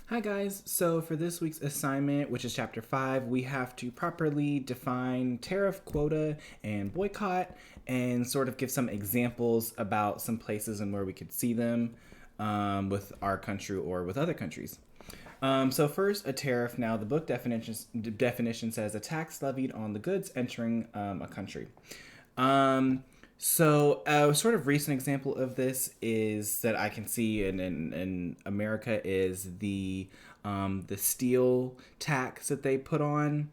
Hi guys, so for this week's assignment, which is chapter 5, we have to properly define tariff, quota, and boycott, and sort of give some examples about some places and where we could see them with our country or with other countries. So first, a tariff. Now, the book definition says a tax levied on the goods entering a country. Um, so a sort of recent example of this is that I can see in America is the steel tax that they put on.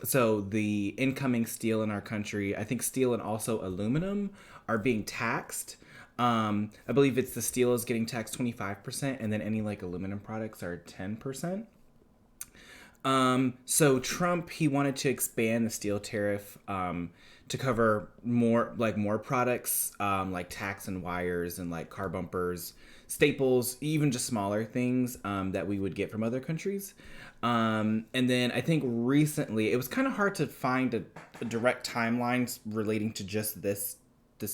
So the incoming steel in our country, I think steel and also aluminum are being taxed. I believe it's the steel is getting taxed 25%, and then any like aluminum products are 10%. So Trump, he wanted to expand the steel tariff to cover more products like tacks and wires and like car bumpers, staples, even just smaller things that we would get from other countries. And then I think recently it was kind of hard to find a direct timeline relating to just this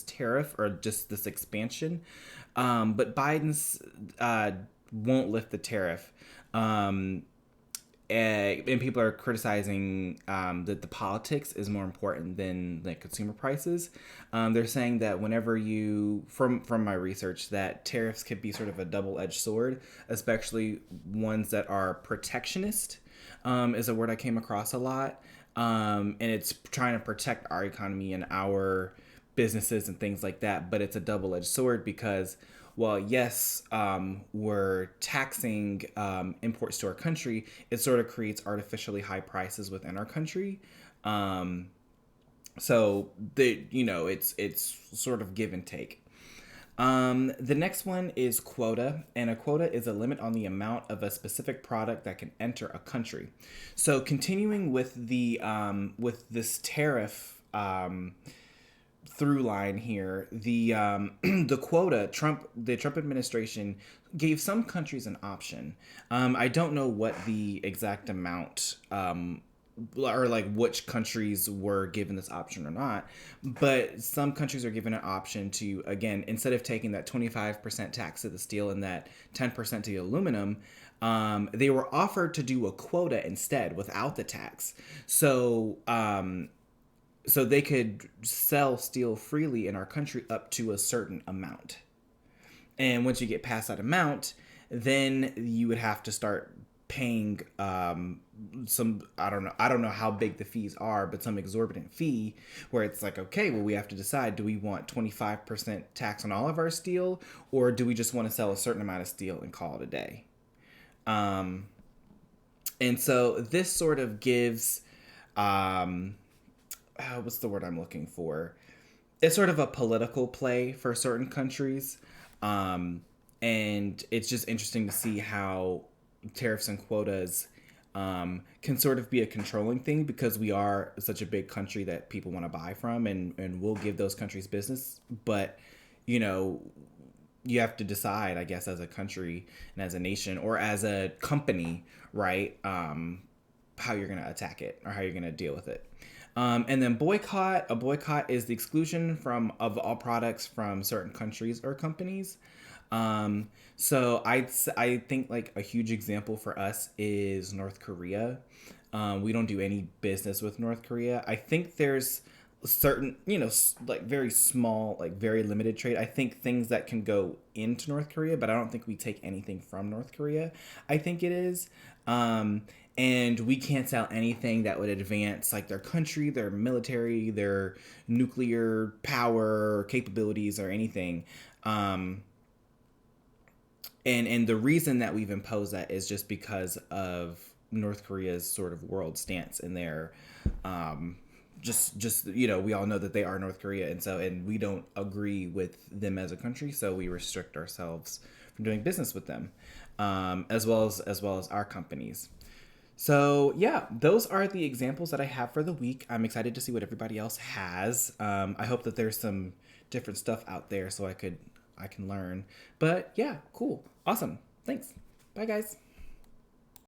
tariff or just this expansion. But Biden's won't lift the tariff. And people are criticizing that the politics is more important than the consumer prices. They're saying that whenever you, from my research, that tariffs could be sort of a double-edged sword, especially ones that are protectionist, is a word I came across a lot. And it's trying to protect our economy and our businesses and things like that. But it's a double-edged sword because well, yes, we're taxing imports to our country, it sort of creates artificially high prices within our country. So it's sort of give and take. The next one is quota, and a quota is a limit on the amount of a specific product that can enter a country. So continuing with this tariff through line here. The quota the Trump administration gave some countries an option. I don't know what the exact amount or like which countries were given this option or not, but some countries are given an option to again instead of taking that 25% tax to the steel and that 10% to the aluminum. They were offered to do a quota instead without the tax. So they could sell steel freely in our country up to a certain amount. And once you get past that amount, then you would have to start paying some I don't know how big the fees are, but some exorbitant fee where it's like, okay, well we have to decide, do we want 25% tax on all of our steel, or do we just want to sell a certain amount of steel and call it a day? And so this sort of gives what's the word I'm looking for? It's sort of a political play for certain countries. And it's just interesting to see how tariffs and quotas can sort of be a controlling thing because we are such a big country that people want to buy from and we'll give those countries business. But, you know, you have to decide, I guess, as a country and as a nation or as a company, right? How you're going to attack it or how you're going to deal with it. And then boycott. A boycott is the exclusion of all products from certain countries or companies. So I think like a huge example for us is North Korea. We don't do any business with North Korea. I think there's certain, like very small, like very limited trade. I think things that can go into North Korea, but I don't think we take anything from North Korea. I think it is. And we can't sell anything that would advance like their country, their military, their nuclear power capabilities or anything. And the reason that we've imposed that is just because of North Korea's sort of world stance and their just we all know that they are North Korea, and we don't agree with them as a country, so we restrict ourselves from doing business with them, as well as our companies. So yeah, those are the examples that I have for the week. I'm excited to see what everybody else has. I hope that there's some different stuff out there so I can learn. But yeah, cool, awesome, thanks, bye guys.